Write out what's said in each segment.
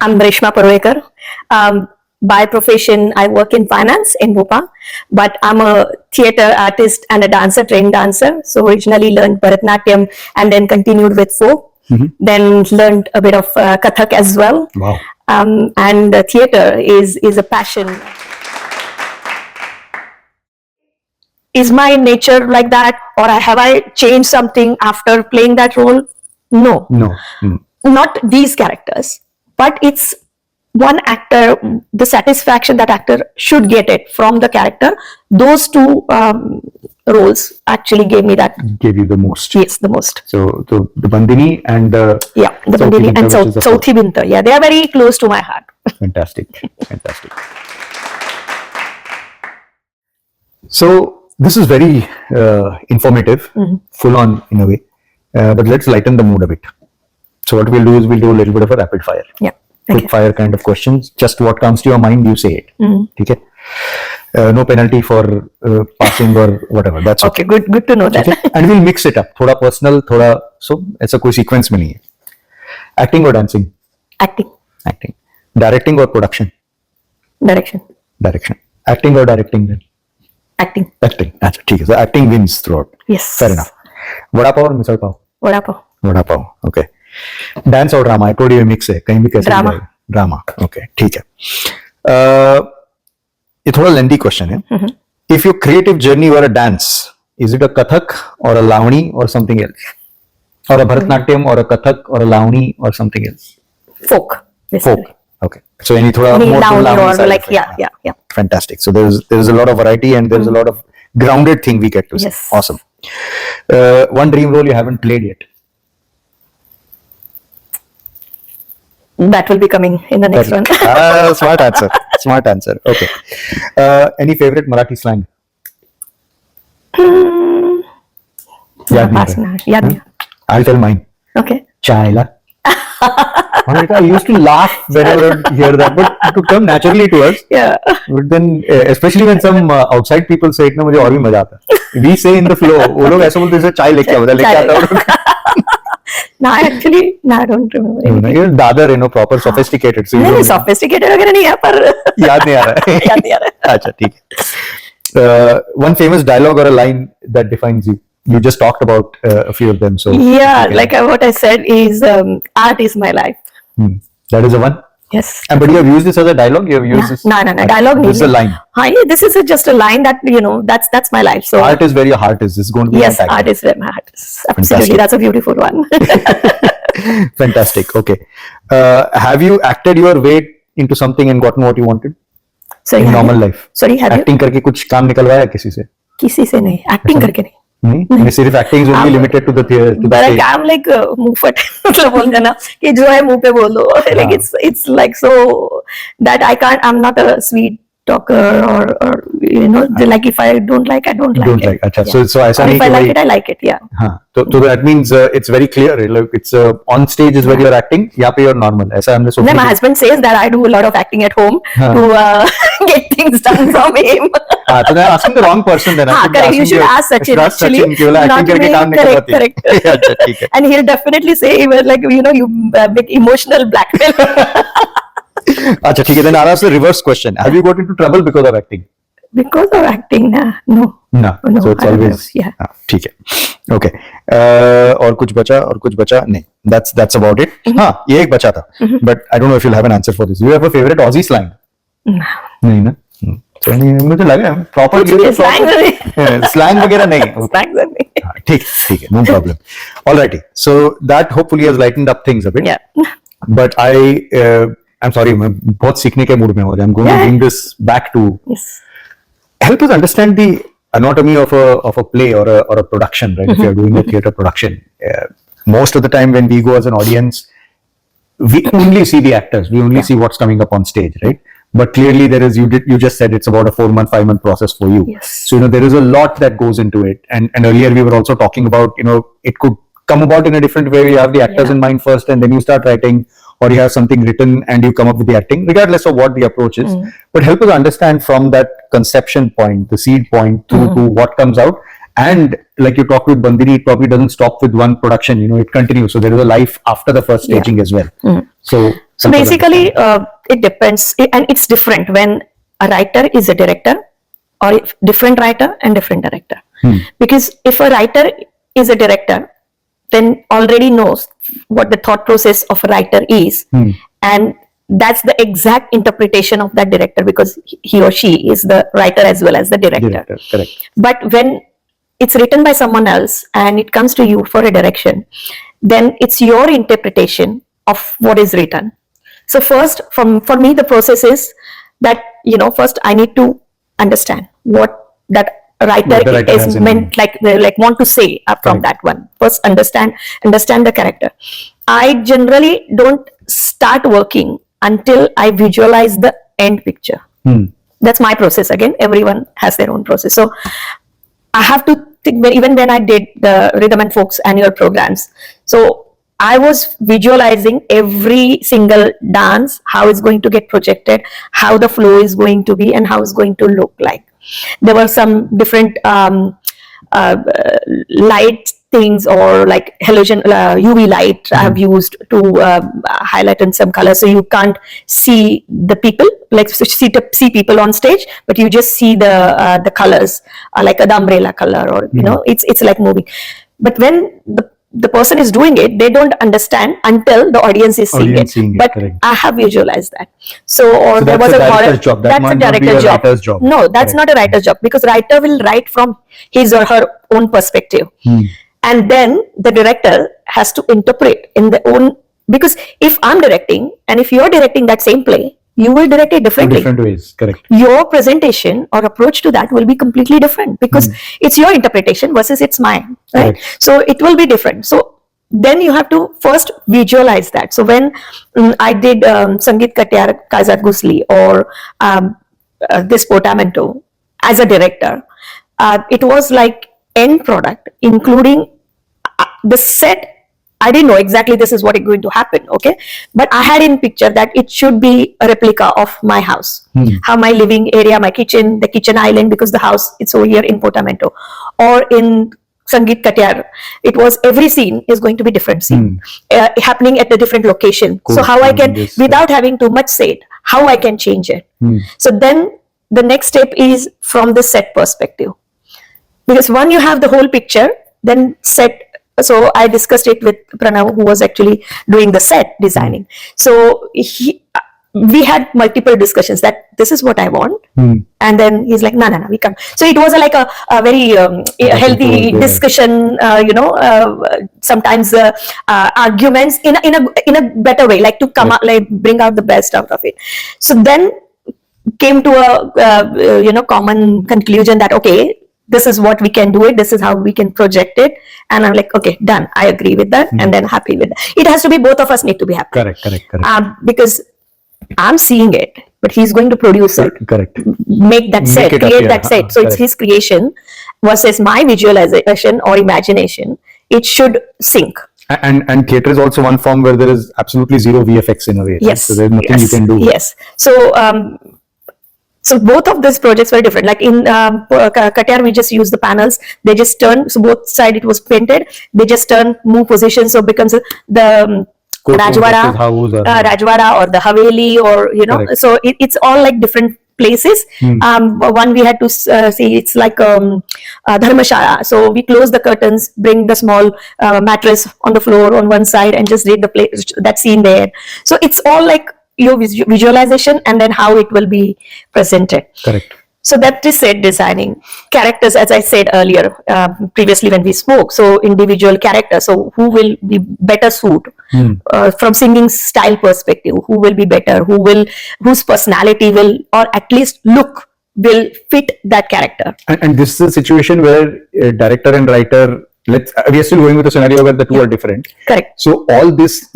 I'm Reshma Parulekar. By profession, I work in finance in Bhopal, but I'm a theatre artist and a dancer, trained dancer. So originally learned Bharatnatyam and then continued with folk. Then learned a bit of Kathak as well. Wow. And theatre is a passion. Is my nature like that, or have I changed something after playing that role? No. No. Not these characters, but it's one actor, the satisfaction that actor should get it from the character. Those two roles actually gave me that. Gave you the most. Yes, the most. So the Bandini and the Bandini and Chauthi Binta. Yeah, they are very close to my heart. Fantastic. Fantastic. So this is very informative, full on in a way, but let's lighten the mood a bit. So what we'll do is we'll do a little bit of a rapid fire. Yeah. Quick fire kind of questions. Just what comes to your mind, you say it. Okay. No penalty for passing or whatever. That's okay. Good to know that. Okay? And we'll mix it up. Thoda personal, thoda so. ऐसा कोई sequence में नहीं है. Acting or dancing? Acting. Acting. Directing or production? Direction. Direction. Acting or directing then? Acting. Acting. अच्छा ठीक है. So acting wins throughout. Yes. Fair enough. Vada pav और misal pav? Vada pav. Vada pav. Okay. Dance और drama, I told you mix है, कहीं भी कैसे ड्रामा. ड्रामा. ओके ठीक है. ये थोड़ा लेंथी क्वेश्चन है. If your creative journey were a dance, is it a Kathak or a Lavani or something else, or a Bharatnatyam or a Kathak or a Lavani or something else? Folk. Folk. Okay. So any thoda any more Lavani or side like of it. yeah. Fantastic. So there's a lot of variety and there's a lot of grounded thing we get to see. Yes. Awesome. One dream role you haven't played yet. That will be coming in the next one. Smart answer. Smart answer. Okay. Any favorite Marathi slang? याद नहीं. I'll tell mine. Okay. Chayla. I used to laugh whenever I hear that, but it would come naturally to us. Yeah. But then, especially when some outside people say it, ना मुझे और भी मजा आता है. We say in the flow, वो लोग ऐसे बोलते हैं चाय लेके आता. No, actually, I don't remember anything. You're Dadar, proper sophisticated. So नहीं sophisticated वगैरह नहीं है पर याद नहीं आ रहा है. याद नहीं आ रहा है. अच्छा ठीक है. One famous dialogue or a line that defines you. You just talked about a few of them. So yeah, like what I said is art is my life. That is the one. Yes. But you have used this as a dialogue. You have used this. No. Dialogue. This is a line. Hi, this is just a line that that's my life. So art is where your heart is. This is going to be. Yes, art is where my heart is. Absolutely, that's a beautiful one. Fantastic. Okay. Have you acted your way into something and gotten what you wanted? Sorry, in normal life. Sorry, have acting करके कुछ काम निकलवाया किसी से? किसी से नहीं. Acting करके नहीं. नहीं सिर्फ acting is only limited to the theatre to the stage. I am like मुंह फट मतलब बोल देना कि जो है मुंह पे बोल दो. Like it's like so that I can't. I am not a sweet talker or like if I don't like it. अच्छा so ऐसा नहीं if I like it I like it. Yeah. हाँ तो that means it's very clear. Like it's on stage is where you're acting. यहाँ पे you're normal. ऐसा हमने सोचा. My husband says that I do a lot of acting at home to get things done from him. हाँ तो मैं asking the wrong person then. हाँ correct. You should ask Sachin actually. Not me. Correct. अच्छा ठीक है. And he'll definitely say like you big emotional blackmail. अच्छा ठीक है. Then I'll ask the reverse question. Have you got into trouble because of acting? Because of acting, no. So it's always ठीक है. Okay. और कुछ बचा नहीं. That's about it. हाँ ये एक बचा था. But I don't know if you'll have an answer for this. You have a favorite Aussie slang? नहीं ना. तो मुझे लगा proper slang वगैरह नहीं. ठीक है. No problem. Alrighty. So that hopefully has lightened up things a bit. Yeah. But I'm sorry, मैं बहुत सीखने के मूड में हो रहा. I'm going to bring this back to help us understand the anatomy of a play or a production, right? If you're doing a theatre production, most of the time when we go as an audience, we only see the actors. We only see what's coming up on stage, right? But clearly there is, you just said it's about a 4-month, 5-month process for you. Yes. So there is a lot that goes into it. And earlier we were also talking about, it could come about in a different way. You have the actors in mind first, and then you start writing, or you have something written and you come up with the acting, regardless of what the approach is. But help us understand from that conception point, the seed point, to what comes out. And like you talked with Bandini, it probably doesn't stop with one production, it continues. So there is a life after the first staging as well. So So basically, it depends, and it's different when a writer is a director, or if different writer and different director. Because if a writer is a director, then already knows what the thought process of a writer is, and that's the exact interpretation of that director, because he or she is the writer as well as the director. Correct. But when it's written by someone else and it comes to you for a direction, then it's your interpretation of what is written. So first, for me, the process is that, first I need to understand what that writer is meant, like want to say from that one. First, understand the character. I generally don't start working until I visualize the end picture. That's my process. Again, everyone has their own process. So I have to think, even when I did the Rhythm and Folks annual programs, so I was visualizing every single dance, how it's going to get projected, how the flow is going to be, and how it's going to look like. There were some different light things, or like halogen UV light I have used to highlight in some color, so you can't see the people, like see people on stage, but you just see the colors, like the umbrella color, or it's like moving. But when the person is doing it, they don't understand until the audience is seeing it. But correct. I have visualized that. So there was a director's job. That's a director's job. No, that's not a writer's job, because writer will write from his or her own perspective. And then the director has to interpret in their own, because if I'm directing and if you're directing that same play, you will direct it differently. In different ways, correct. Your presentation or approach to that will be completely different, because it's your interpretation versus it's mine, right? So it will be different. So then you have to first visualize that. So when I did Sangeet Katyar Kaizat Gusli, or this Portamento as a director, it was like end product, including the set. I didn't know exactly this is what is going to happen, okay? But I had in picture that it should be a replica of my house. How my living area, my kitchen, the kitchen island, because the house, it's over here in Portamento. Or in Sangeet Katyar, it was every scene is going to be different scene, happening at a different location. Cool. So how I can, without having too much said, how I can change it. So then the next step is from the set perspective. Because when you have the whole picture, then set. So I discussed it with Pranav, who was actually doing the set designing. So we had multiple discussions that this is what I want. And then he's like, no, we can't. So it was like a very healthy discussion, sometimes arguments in a better way, like to come out, like bring out the best out of it. So then came to a common conclusion that, okay, this is what we can do it, this is how we can project it. And I'm like, okay, done. I agree with that, and then happy with that. It has to be, both of us need to be happy. Correct. Because I'm seeing it, but he's going to produce it. Correct. Make that set, create that set. So it's his creation versus my visualization or imagination. It should sync. And theatre is also one form where there is absolutely zero VFX in a way. Yes. Right? So there's nothing you can do. Yes. So both of these projects were different. Like in Katyar, we just use the panels. They just turn. So both side it was painted. They just turn, move position. So it becomes the Rajwada or the Haveli, or Correct. So it's all like different places. One we had to see, it's like Dharmashala. So we close the curtains, bring the small mattress on the floor on one side, and just read the play, that scene there. So it's all like your visualization, and then how it will be presented. Correct. So that is set designing. Characters, as I said earlier, previously when we spoke, so individual characters, so who will be better suit from singing style perspective, who will be better, whose personality will, or at least look, will fit that character. And this is a situation where director and writer, we are still going with a scenario where the two are different. Correct. So all this,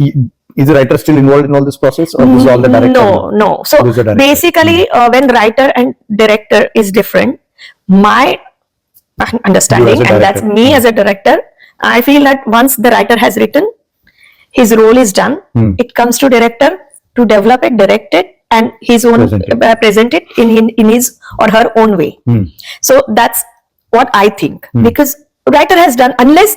is the writer still involved in all this process, or is all the director? No. So basically, when writer and director is different, my understanding, and that's me as a director, I feel that once the writer has written, his role is done. It comes to director to develop it, direct it, and his own present it in his or her own way. So that's what I think, because writer has done, unless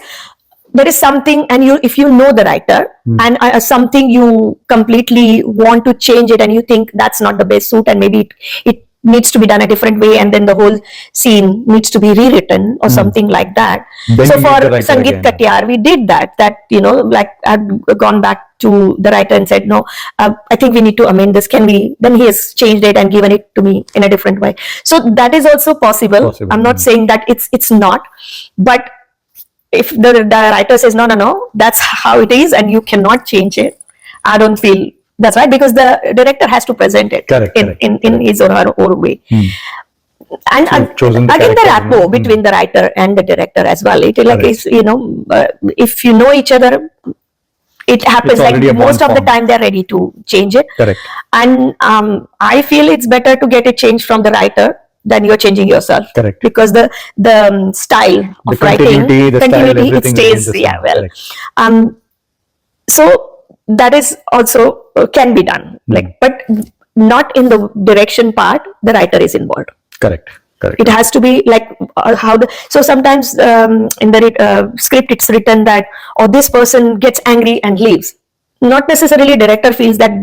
there is something, and if you know the writer, and something you completely want to change it, and you think that's not the best suit, and maybe it needs to be done a different way, and then the whole scene needs to be rewritten or something like that. Then so you for need the writer Sangeet again. Katyar, we did that, like I'd gone back to the writer and said, no, I think we need to amend this. Can we? Then he has changed it and given it to me in a different way. So that is also possible. I'm not saying that it's not, but if the writer says, no, that's how it is and you cannot change it, I don't feel that's right, because the director has to present it in his or her own way. And again, the rapport between the writer and the director as well. It like is, if you know each other, it happens like most of the time they're ready to change it. And I feel it's better to get it changed from the writer than you're changing yourself. Because the style of writing, continuity, it stays well. So that is also can be done, but not in the direction part. The writer is involved. It has to be like so sometimes in the script it's written that this person gets angry and leaves. Not necessarily director feels that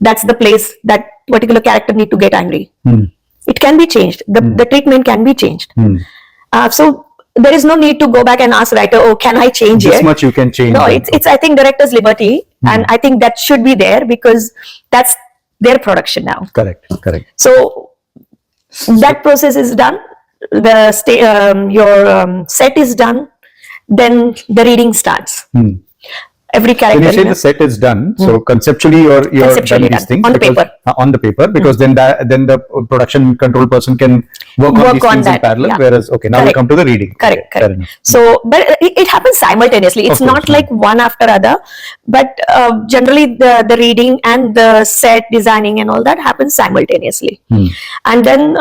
that's the place that particular character need to get angry. It can be changed. The treatment can be changed. So there is no need to go back and ask writer, can I change it? This much you can change. No, it's I think director's liberty, and I think that should be there because that's their production now. So that process is done. Your set is done. Then the reading starts. Every character. When you say the set is done, so conceptually you're done these things on the paper. On the paper, because then the production control person can work on these things in parallel. Whereas, now we come to the reading. Correct. So, but it happens simultaneously. It's not like one after other, but generally the reading and the set designing and all that happens simultaneously. And then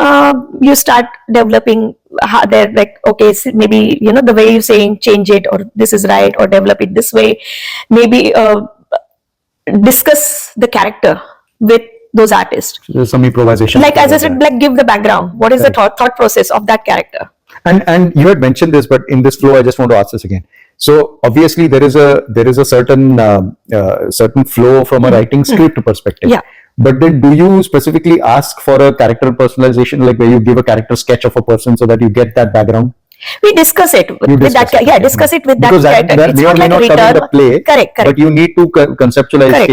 you start developing. They're like, maybe the way you're saying change it, or this is right, or develop it this way. Maybe discuss the character with those artists. There's some improvisation. Like as I said, like give the background. What is the thought process of that character? And you had mentioned this, but in this flow, I just want to ask this again. So obviously there is a certain flow from a writing script perspective. But then do you specifically ask for a character personalization, like where you give a character sketch of a person so that you get that background? We discuss it with that. Discuss it with because that character. That may or may not come in the play. Correct. But you need to conceptualize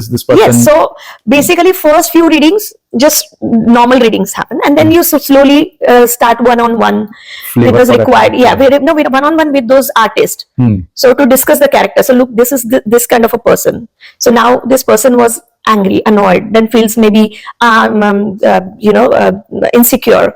this person. Yes. So basically, first few readings, just normal readings happen, and then you slowly start one-on-one with those required. We're one-on-one with those artists. So to discuss the character. So look, this is this kind of a person. So now this person was angry, annoyed, then feels maybe insecure.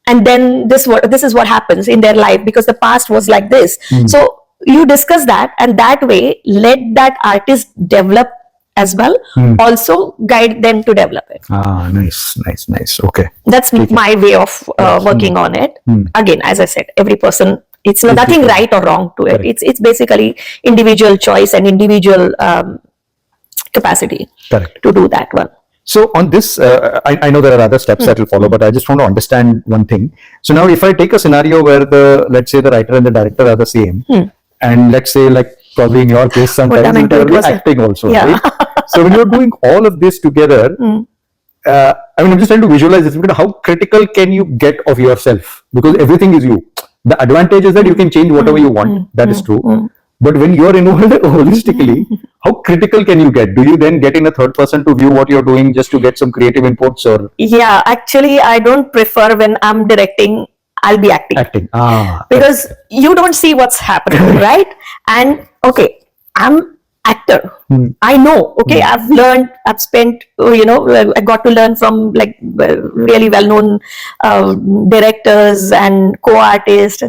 And then this is what happens in their life because the past was like this. So you discuss that, and that way let that artist develop as well. Also guide them to develop it. Nice. Okay. That's my way of working on it. Again, as I said, every person, it's nothing right or wrong to it. It's basically individual choice and individual capacity to do that one. So on this, I know there are other steps that will follow, but I just want to understand one thing. So now if I take a scenario where let's say the writer and the director are the same, and let's say like probably in your case sometimes you're acting also, right? So when you're doing all of this together, I'm just trying to visualize this. How critical can you get of yourself? Because everything is you. The advantage is that you can change whatever you want. That is true. But when you're involved holistically, how critical can you get? Do you then get in a third person to view what you're doing just to get some creative inputs? Or actually, I don't prefer when I'm directing, I'll be acting. Because you don't see what's happening, right? And I'm actor. I know. I've learned. I've spent. I got to learn from like really well-known directors and co-artists.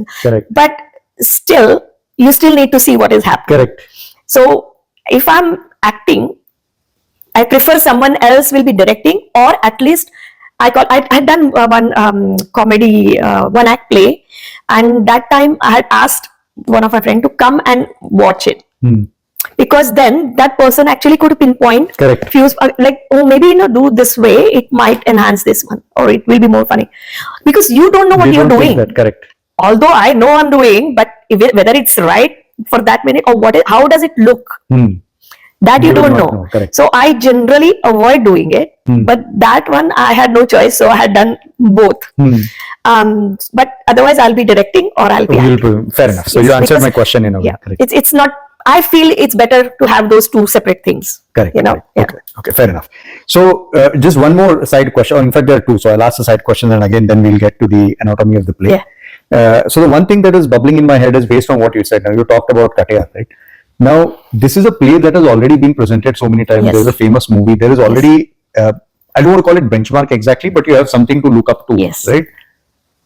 But still. You still need to see what is happening. So if I'm acting, I prefer someone else will be directing, or at least I had done one comedy, one act play, and that time I had asked one of my friends to come and watch it. Because then that person actually could pinpoint few maybe do this way, it might enhance this one, or it will be more funny. Because you don't know what you're doing. Although I know I'm doing, but whether it's right, for that minute, or how does it look? That you don't know. Correct. So I generally avoid doing it, but that one I had no choice, so I had done both. But otherwise I'll be directing or I'll be acting. Fair enough. So you answered my question in a way. Yeah, it's not. I feel it's better to have those two separate things. Correct. You know. Correct. Yeah. Okay. Fair enough. So just one more side question. In fact, there are two. So I'll ask the side question, and again, then we'll get to the anatomy of the play. Yeah. So the one thing that is bubbling in my head is based on what you said. Now you talked about Katya, right? Now, this is a play that has already been presented so many times. Yes. There's a famous movie. There is already, I don't want to call it benchmark exactly, but you have something to look up to, Yes. right?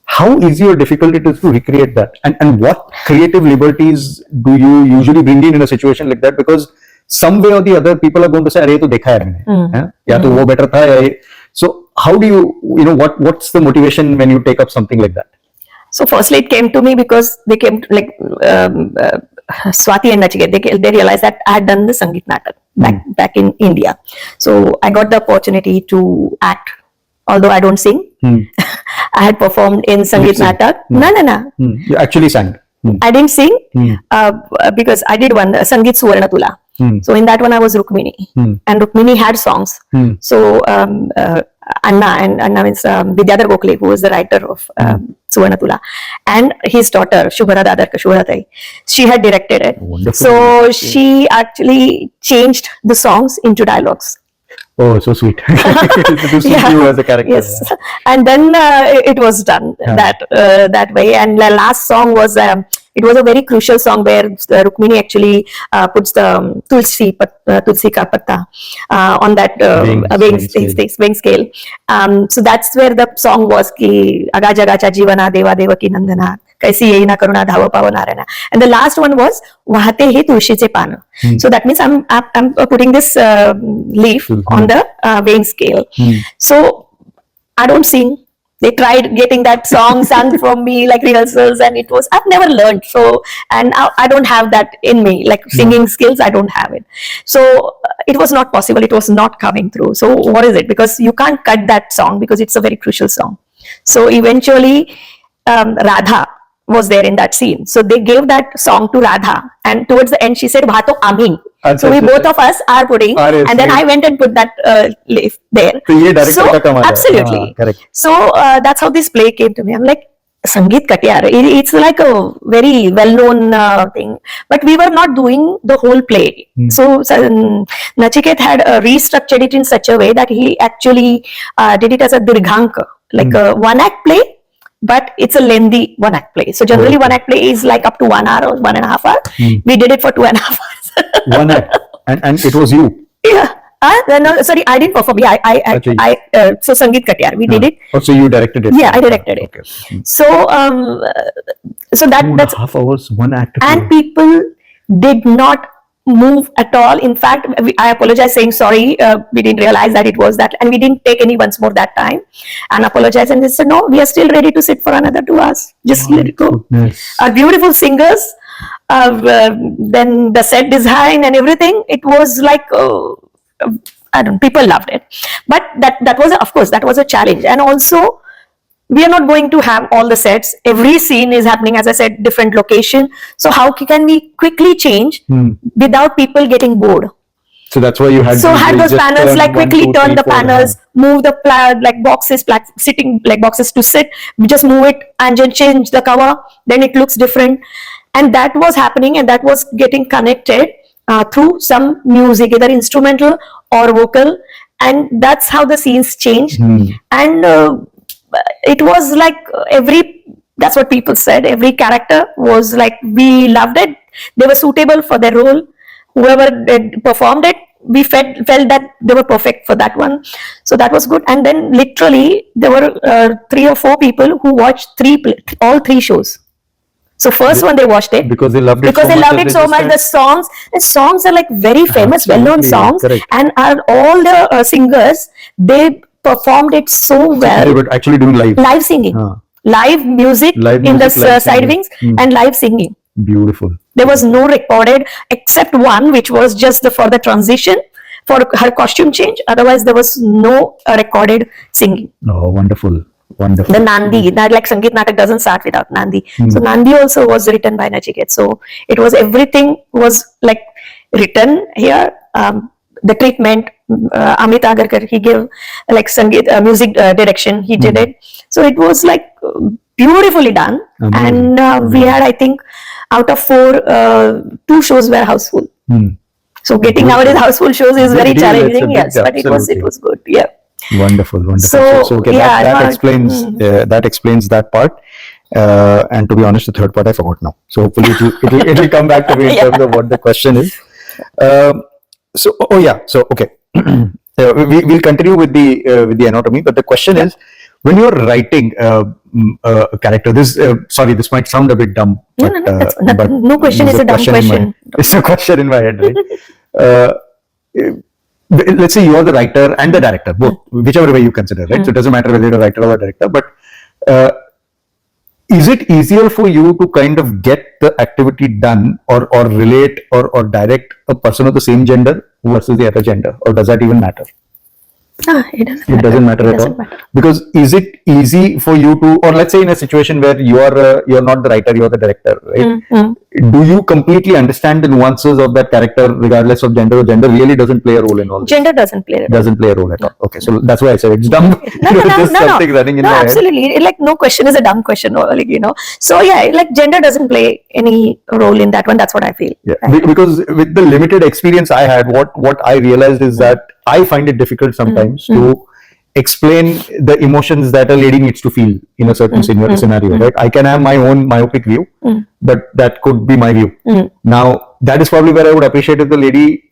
How easy or difficult it is to recreate that? And what creative liberties do you usually bring in a situation like that? Because some way or the other, people are going to say, "Arey, to dekha hai maine." Ya to wo better tha. So how do you what's the motivation when you take up something like that? So firstly, it came to me because they came to, like Swati and Nachiket. They realized that I had done the Sangeet Natak back in India. So I got the opportunity to act, although I don't sing. I had performed in Sangeet Natak. No. You actually sang. I didn't sing because I did one Sangeet Suvarna Tula. So in that one I was Rukmini, and Rukmini had songs. So Anna means Vidyadhar Gokhale, who was the writer of Suvarna Tula, and his daughter Shubhara Dadar Shubhara, she had directed it. Wonderful. So she actually changed the songs into dialogues. Oh, so sweet. To see you as a character. Yes, and then it was done that way. And the last song was it was a very crucial song where Rukmini actually puts the tulsi ka patta on that weighing scale. So that's where the song was ki aga jagacha jivana deva devaki nandana kaisi yehi na karuna dhava pavanarana. And the last one was wahate he tulshiche pan. So that means I'm putting this leaf on the weighing scale. So I don't sing. They tried getting that song sung from me, like rehearsals, and I've never learned. So, and I don't have that in me, like singing skills, I don't have it. So it was not possible. It was not coming through. So what is it? Because you can't cut that song because it's a very crucial song. So eventually, Radha was there in that scene. So they gave that song to Radha, and towards the end she said, "Bhato Ami." So we both of us are putting, and then I went and put that leaf there. So absolutely. So that's how this play came to me. I'm like, Sangeet Katya. It's like a very well-known thing, but we were not doing the whole play. So Nachiket had restructured it in such a way that he actually did it as a dirghanka, like a one-act play. But it's a lengthy one-act play. So generally, one-act play is like up to 1 hour or 1.5 hours. We did it for 2.5 hours. One act, and it was you. Yeah. No, sorry, I didn't perform. Yeah, so Sangeet Katya, we did it. Oh, so you directed it? Yeah, I directed it. Okay. So, so that's 2.5 hours, one act. And people did not move at all. In fact, I apologize saying sorry, we didn't realize that it was that, and we didn't take any once more that time, and apologize, and they said, no, we are still ready to sit for another 2 hours, just let it go. Our beautiful singers, then the set design and everything, it was like I don't know, people loved it, but that was of course that was a challenge. And also we are not going to have all the sets. Every scene is happening, as I said, different location. So how can we quickly change without people getting bored? So that's why you had. So had those panels, like quickly turn the panels, move the like boxes, sitting like boxes to sit. We just move it and then change the cover. Then it looks different, and that was happening, and that was getting connected through some music, either instrumental or vocal, and that's how the scenes changed. And it was like that's what people said, every character was like, we loved it, they were suitable for their role, whoever performed it, we felt that they were perfect for that one. So that was good. And then literally there were 3 or 4 people who watched all 3 shows. So first one they watched it because they loved it so much. The songs are like very famous, well-known songs, and all the singers, they performed it so well. They were actually doing live singing, live music in the side wings, and live singing. Beautiful. There was no recorded except one, which was just for the transition for her costume change. Otherwise, there was no recorded singing. Oh, wonderful. Wonderful. The Nandi, that like Sangeet Natak doesn't start without Nandi. So Nandi also was written by Nachiket. So it was, everything was like written here. The treatment, Amit Agarkar, he gave like Sangeet, music direction, he did it. So it was like beautifully done. Amazing. And we had, I think, out of 4, 2 shows were houseful. So getting nowadays houseful shows is very challenging, yes, but it was good, yeah. Wonderful. So, okay, yeah, that explains that part. And to be honest, the third part I forgot now. So hopefully it will come back to me in terms of what the question is. So okay. We'll continue with the anatomy, but the question is, when you're writing a character, this might sound a bit dumb. But no question is a dumb question. It's a question in my head, right? Let's say you are the writer and the director, both, whichever way you consider, right? So it doesn't matter whether you're a writer or a director, but is it easier for you to kind of get the activity done or relate or direct a person of the same gender versus the other gender, or does that even matter? It doesn't matter at all. Because is it easy for you to, or let's say in a situation where you're not the writer, you're the director, right? Do you completely understand the nuances of that character regardless of gender, or gender really doesn't play a role in all this? Gender doesn't play a role. Doesn't play a role at all. Okay, so that's why I said it's dumb. Something running in my head. Absolutely. Like no question is a dumb question, or like, So yeah, like gender doesn't play any role in that one. That's what I feel. Yeah. Because with the limited experience I had, what I realized is that I find it difficult sometimes to explain the emotions that a lady needs to feel in a certain scenario, right? I can have my own myopic view, but that could be my view. Now, that is probably where I would appreciate if the lady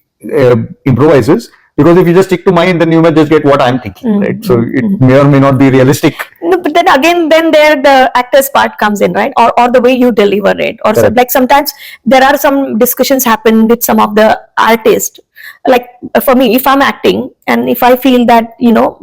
improvises, because if you just stick to mine, then you might just get what I'm thinking, right? So it may or may not be realistic. No, but then again, there the actor's part comes in, right? Or the way you deliver it. Or so, like sometimes there are some discussions happen with some of the artists. Like for me, if I'm acting and if I feel that,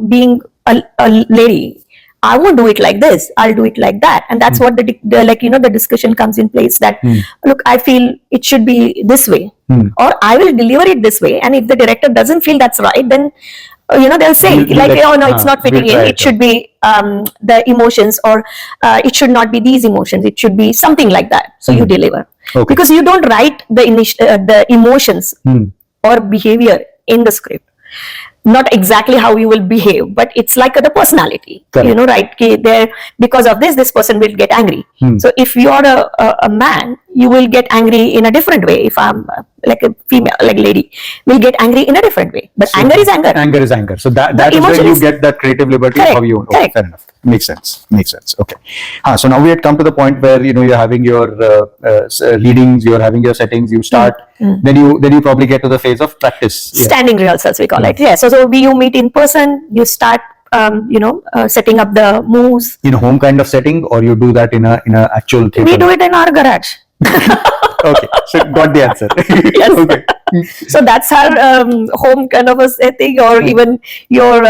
being a lady, I won't do it like this, I'll do it like that. And that's what the discussion comes in place that, look, I feel it should be this way, or I will deliver it this way. And if the director doesn't feel that's right, then, they'll say oh no, it's not fitting in. It should be the emotions, or it should not be these emotions. It should be something like that. So you deliver. Because you don't write the emotions or behavior in the script. Not exactly how you will behave, but it's like the personality. Correct. Right? There, because of this person will get angry. So if you are a man, you will get angry in a different way. If I'm like a female, like lady, will get angry in a different way. But anger is anger. Anger is anger. So that is where you get that creative liberty. Correct. How you fair enough. Makes sense. Okay. So now we had come to the point where you're having your leadings, you're having your settings. You start. Then you probably get to the phase of practice. Standing rehearsals, we call it. Yeah. So you meet in person. You start. Setting up the moves in a home kind of setting, or you do that in a actual theater? We do it in our garage. Okay, so got the answer. Yes. Okay. So that's our home kind of a setting, or even your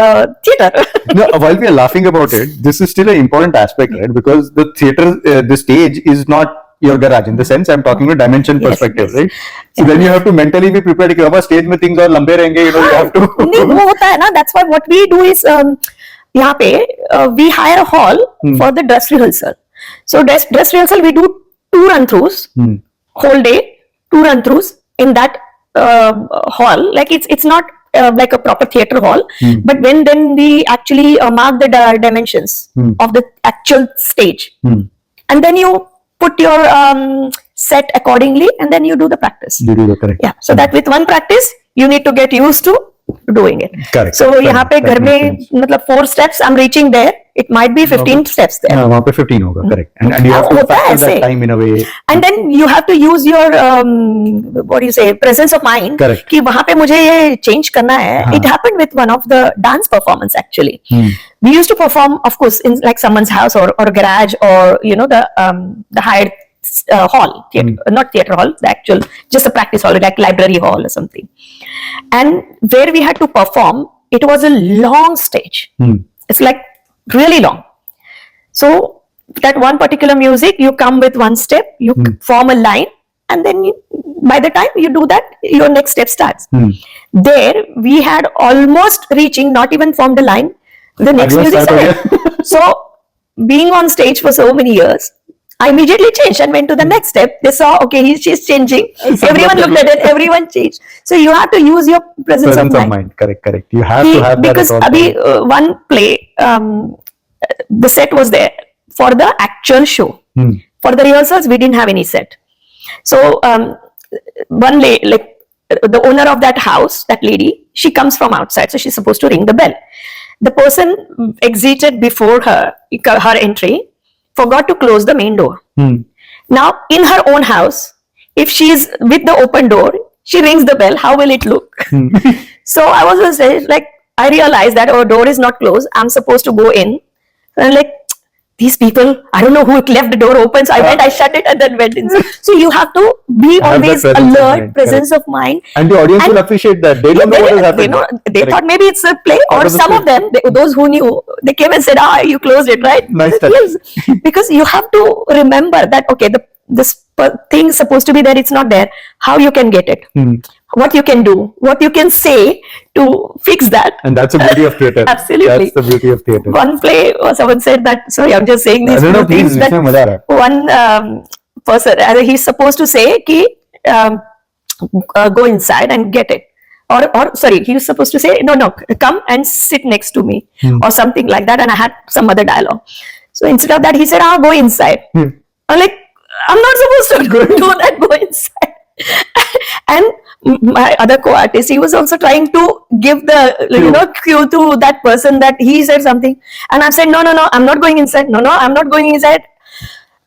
theater. No, while we are laughing about it, this is still an important aspect, right? Because the theater, the stage is not your garage. In the sense, I'm talking about dimension perspective, right? So then you have to mentally be prepared. कि stage में things और लंबे रहेंगे, you have to. नहीं वो होता है ना. That's why what we do is यहाँ पे we hire a hall for the dress rehearsal. So dress rehearsal we do 2 run-throughs, whole day, 2 run-throughs in that hall. Like it's not like a proper theater hall, but then we actually mark the dimensions of the actual stage, and then you put your set accordingly, and then you do the practice. You do the correct. Yeah. So that with one practice, you need to get used to doing it. Correct. So यहाँ पे घर में मतलब 4 steps I'm reaching there. It might be 15 steps there. हाँ, वहाँ पे 15 होगा, correct. And you have to factor that time in a way. And then you have to use your what do you say, presence of mind. Correct. कि वहाँ पे मुझे ये change करना है. It happened with one of the dance performance actually. We used to perform, of course, in like someone's house or garage, or the hired hall, not theater hall, the actual, just a practice hall, like library hall or something. And where we had to perform, it was a long stage. It's like really long. So that one particular music, you come with one step, you form a line, and then by the time you do that, your next step starts. There we had almost reaching, not even formed a line, the next music started. So being on stage for so many years, I immediately changed and went to the next step. They saw, okay, she's changing. Everyone looked at it, everyone changed. So you have to use your presence of mind. Correct. You have to have that. Because one play, the set was there for the actual show. For the rehearsals, we didn't have any set. So one like the owner of that house, that lady, she comes from outside, so she's supposed to ring the bell. The person exited before her entry, forgot to close the main door. Now, in her own house, if she's with the open door, she rings the bell, how will it look? So I was going to say, like, I realized that our door is not closed, I'm supposed to go in. And I'm like, these people, I don't know who left the door open, so I went, I shut it and then went in. So you have to be always alert, presence of mind. And the audience will appreciate that. They don't know what is happening. They thought maybe it's a play, or some of them, those who knew, they came and said, you closed it, right? Nice touch. Yes. Because you have to remember that, okay, this thing is supposed to be there, it's not there. How you can get it? What you can do, what you can say to fix that. And that's the beauty of theatre. Absolutely. That's the beauty of theatre. One play, someone said that, sorry, I'm just saying these things, that one person, he's supposed to say, ki, go inside and get it. Or sorry, he was supposed to say, no, come and sit next to me, or something like that. And I had some other dialogue. So instead of that, he said, go inside. I'm like, I'm not supposed to do that, go inside. And my other co-artist, he was also trying to give the cue to that person that he said something, and I said, no, I'm not going inside. No, I'm not going inside.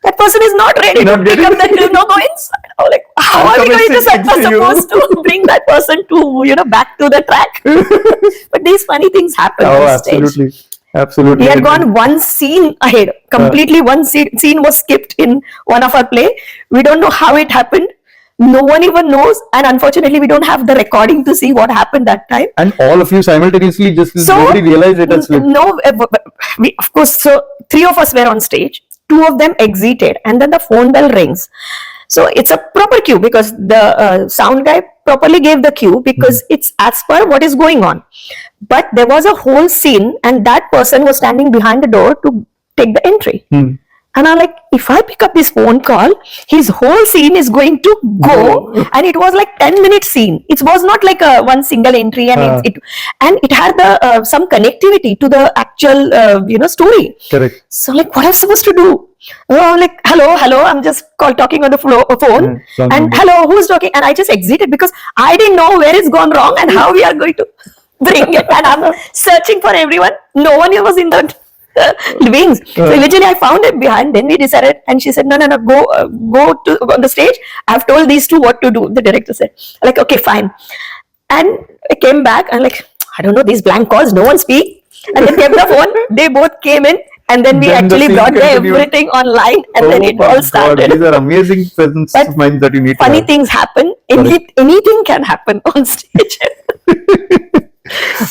That person is not ready to pick up that cue. No, go inside. I'm like, how are we going to supposed to bring that person to back to the track? But these funny things happen on stage. Absolutely. We had gone one scene ahead. Completely one scene was skipped in one of our play. We don't know how it happened. No one even knows, and unfortunately we don't have the recording to see what happened that time. And all of you simultaneously nobody realized it has slipped. No, of course, so 3 of us were on stage, 2 of them exited, and then the phone bell rings. So it's a proper cue, because the sound guy properly gave the cue, because it's as per what is going on. But there was a whole scene, and that person was standing behind the door to take the entry. And I'm like, if I pick up this phone call, his whole scene is going to go. And it was like 10-minute scene. It was not like one single entry, and it had some connectivity to the actual story. Correct. So like, what am I supposed to do? I'm like, hello, I'm just talking on the phone. And hello, who's talking? And I just exited, because I didn't know where it's gone wrong and how we are going to bring it. And I'm searching for everyone. No one was in the wings. So eventually I found it behind. Then we decided, and she said, no, go on the stage. I've told these 2 what to do. The director said, like, okay, fine. And I came back and like, I don't know, these blank calls, no one speak. And then kept the phone. They both came in, and then we actually brought everything online, and then it all started. These are amazing presence of mind that you need. Funny things happen. Anything can happen on stage.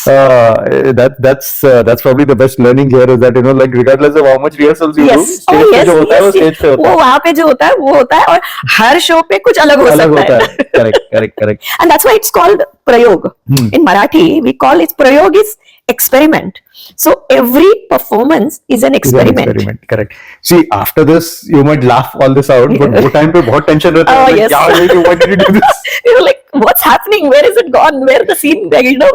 That's probably the best learning here, is that like regardless of how much rehearsals you do, stage पे जो होता है वो stage पे होता है. वो वहाँ पे जो होता है वो होता है, और हर show पे कुछ अलग हो सकता है. Correct. And that's why it's called prayog. In Marathi, we call it prayog is experiment. So every performance is an experiment. Correct. See, after this, you might laugh all this out, but वो time पे बहुत tension रहता है. Yes. Why did you do this? You're like, what's happening? Where is it gone? Where the scene?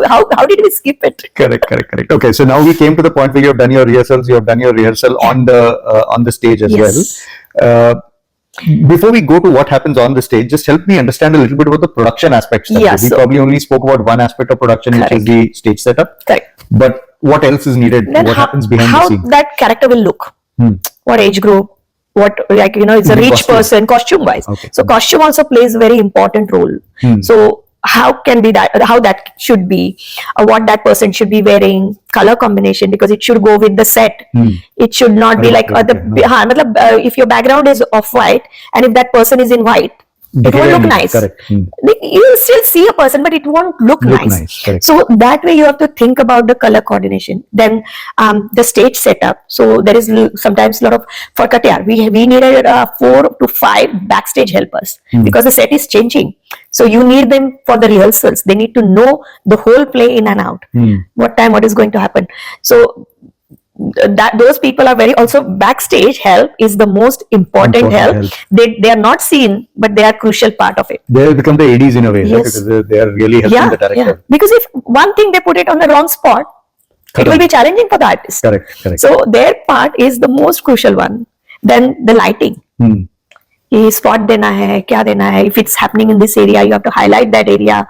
How did we skip it? Correct. Okay, so now we came to the point where you have done your rehearsals. You have done your rehearsal on the stage as well. Before we go to what happens on the stage, just help me understand a little bit about the production aspects. We probably only spoke about one aspect of production, which is the stage setup. Correct. But what else is needed? Then what happens behind the scenes? How that character will look? What age group? What, it's a rich person, costume wise. Okay. So costume also plays a very important role. So how that should be, what that person should be wearing, color combination, because it should go with the set. It should not be like if your background is off white, and if that person is in white, it won't look nice. You will still see a person, but it won't look nice. So that way you have to think about the color coordination. Then the stage setup. So there is sometimes a lot of, for Katyar, we needed 4 to 5 backstage helpers, because the set is changing. So you need them for the rehearsals. They need to know the whole play in and out. What time, what is going to happen. So that those people are very also backstage help is the most important help. They are not seen, but they are crucial part of it. They become the ADs in a way, Yes. because they are really helping the director. Yeah. Because if one thing they put it on the wrong spot, it will be challenging for the artist. Correct. So their part is the most crucial one. Then the lighting. ये spot देना है, क्या देना है. If it's happening in this area, you have to highlight that area.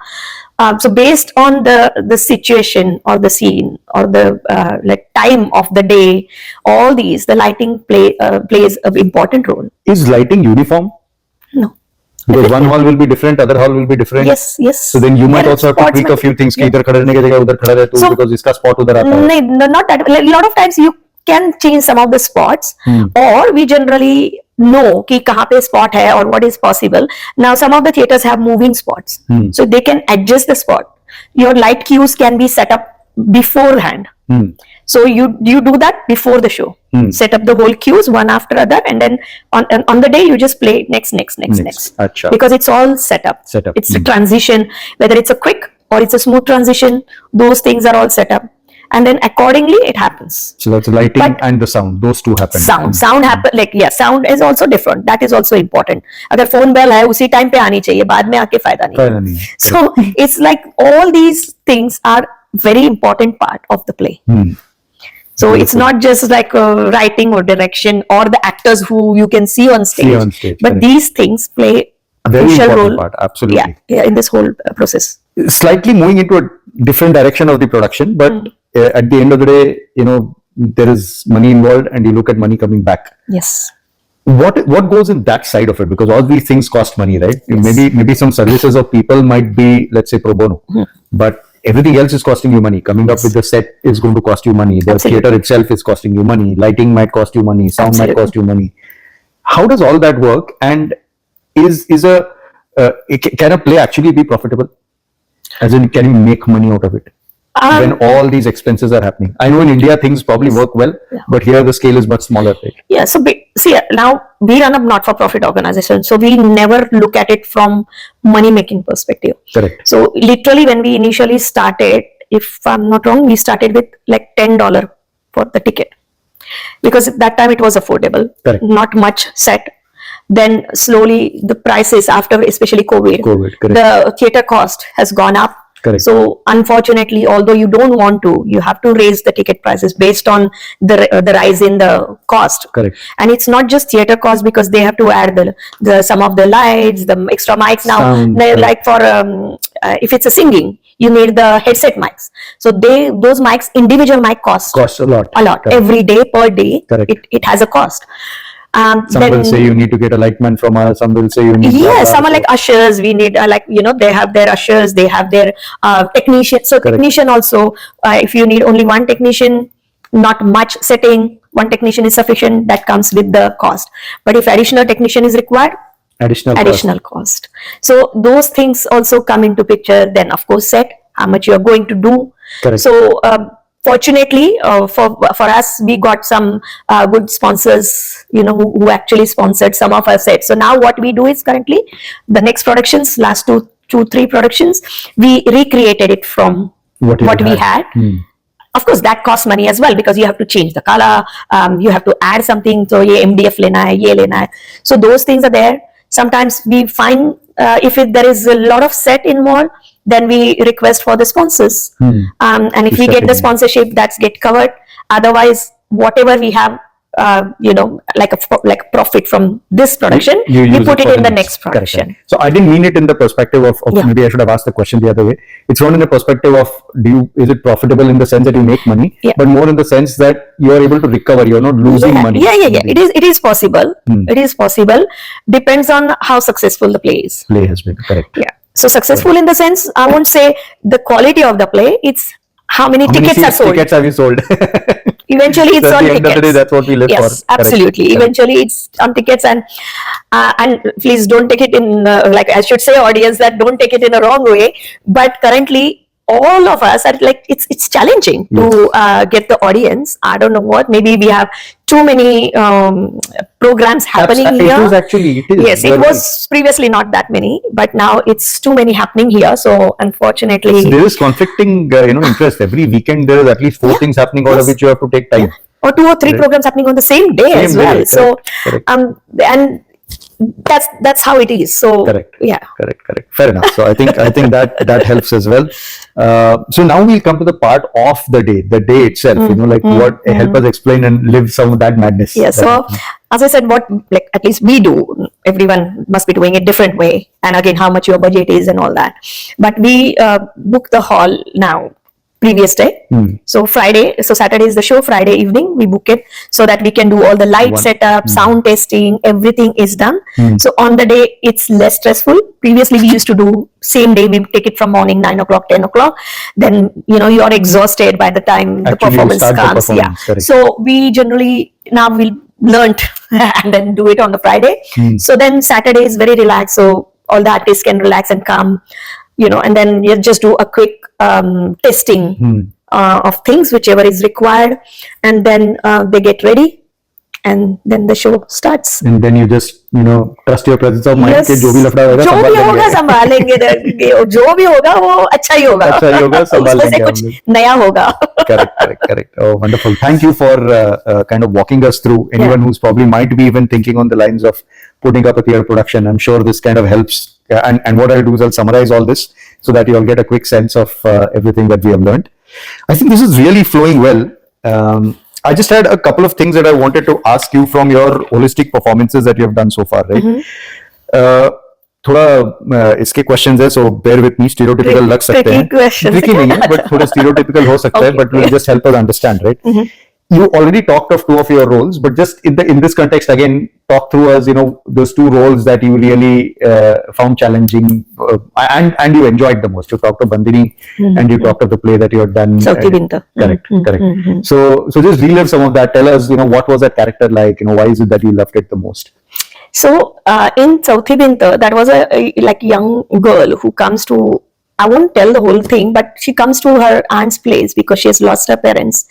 So based on the situation or the scene or the like time of the day, all these, the lighting plays an important role. Is lighting uniform? No. Because one hall will be different, other hall will be different. Yes. So then you might also have to tweak a few things. कि इधर खड़ा रहने की जगह उधर खड़ा रहे तू, because इसका spot उधर आता है. No, not that. Like, a lot of times you can change some of the spots, or we generally know कि कहाँ पे spot है or what is possible. Now some of the theaters have moving spots, so they can adjust the spot. Your light cues can be set up beforehand. So you do that before the show. Set up the whole cues one after other, and then on the day you just play next. Achha. Because it's all set up. It's a transition, whether it's a quick or it's a smooth transition. Those things are all set up, and then accordingly it happens. So that's lighting and the sound. Those two happen. Sound happen, like sound is also different. That is also important. अगर phone bell है उसी time पे आनी चाहिए, बाद में आके फायदा नहीं. So it's like all these things are very important part of the play. So it's not just like writing or direction or the actors who you can see on stage, but these things play a very crucial important role. Part, absolutely. Yeah, in this whole process. Slightly moving into a different direction of the production, but at the end of the day, there is money involved, and you look at money coming back. Yes. What goes in that side of it? Because all these things cost money, right? Yes. Maybe some services of people might be, let's say, pro bono, but everything else is costing you money. Coming up with the set is going to cost you money. The theater itself is costing you money. Lighting might cost you money. Sound might cost you money. How does all that work? And can a play actually be profitable? As in, can you make money out of it when all these expenses are happening? I know in India things probably work well, but here the scale is much smaller. Right? Yeah. So see, now we run a not-for-profit organization, so we never look at it from money-making perspective. Correct. So literally, when we initially started, if I'm not wrong, we started with like $10 for the ticket, because at that time it was affordable. Correct. Not much set. Then slowly the prices, after especially COVID, the theater cost has gone up. Correct. So unfortunately, although you don't want to, you have to raise the ticket prices based on the rise in the cost. Correct. And it's not just theater cost, because they have to add the some of the lights, the extra mics now. Sound, like for if it's a singing, you need the headset mics. So those mics, individual mic cost a lot. Correct. Every day, per day. Correct. It has a cost. Some will say you need to get a lightman from us. Some will say you need. Some are like ushers. We need they have their ushers. They have their technician. So technician also, if you need only one technician, not much setting, one technician is sufficient. That comes with the cost. But if additional technician is required, additional cost. So those things also come into picture. Then of course set, how much you are going to do. Correct. So fortunately for us, we got some good sponsors, who actually sponsored some of our sets. So now what we do is currently the next productions, last three productions, we recreated it from what we had. Of course, that costs money as well, because you have to change the color, you have to add something. So ye MDF lena hai, ye lena hai. So those things are there. Sometimes we find if there is a lot of set involved, then we request for the sponsors, and if we get the sponsorship, that's get covered. Otherwise, whatever we have, like a profit from this production, we put it in the next production. Correct. So I didn't mean it in the perspective of maybe I should have asked the question the other way. It's not in the perspective of is it profitable in the sense that you make money, but more in the sense that you are able to recover. You're not losing money. Yeah. It is possible. It is possible. Depends on how successful the play is. Play has been correct. Yeah. So successful in the sense, I won't say the quality of the play. It's how many tickets are sold. Tickets have you sold? Eventually, it's on tickets. At the end of the day, that's what we live for. Yes, absolutely. Correct. Eventually, it's on tickets, and please don't take it in like I should say, audience, that don't take it in a wrong way. But currently, all of us are like it's challenging to get the audience. I don't know what. Maybe we have too many programs happening here. It is. Yes, it was previously not that many, but now it's too many happening here. So unfortunately, there is conflicting interest. Every weekend there is at least 4 things happening, out of which you have to take time. or 2 or 3 programs happening on the same day as well. Correct, So, correct. And that's how it is. So, correct. yeah. Correct. Fair enough. So I think that helps as well. So now we come to the part of the day itself. What help us explain and live some of that madness. Yeah. So as I said, what at least we do. Everyone must be doing it different way, and again, how much your budget is and all that. But we book the hall now. Previous day. So Saturday is the show. Friday evening we book it so that we can do all the light setup, sound testing, everything is done. So on the day it's less stressful. Previously we used to do same day, we take it from morning 9 o'clock, 10 o'clock. Then you're exhausted by the time the performance comes. Yeah. Correct. So we generally now we'll learnt and then do it on the Friday. So then Saturday is very relaxed. So all the artists can relax and come. And then you just do a quick testing of things, whichever is required, and then they get ready, and then the show starts. And then you just trust your presence of mind. Yes. कि जो भी लफड़ा होगा जो भी होगा संभाल लेंगे, जो भी होगा वो अच्छा ही होगा, संभाल उसमें से लेंगे कुछ नया होगा. Correct. Oh, wonderful. Thank you for kind of walking us through. Anyone who's probably might be even thinking on the lines of putting up a theatre production, I'm sure this kind of helps. And what I'll do is I'll summarize all this so that you'll get a quick sense of everything that we have learned. I think this is really flowing well. I just had a couple of things that I wanted to ask you from your holistic performances that you have done so far, right? थोड़ा इसके questions है, so bear with me. Stereotypical लग सकते हैं, tricky नहीं है, but थोड़ा stereotypical हो सकता है, but will just help us understand, right? You already talked of 2 of your roles, but just in this context again, talk through us, those 2 roles that you really found challenging and you enjoyed the most. You talked of Bandini and you talked of the play that you had done. Sauti Binta. Correct. So just relive some of that. Tell us, what was that character like? Why is it that you loved it the most? So in Sauti Binta, that was a young girl who comes to, I won't tell the whole thing, but she comes to her aunt's place because she has lost her parents.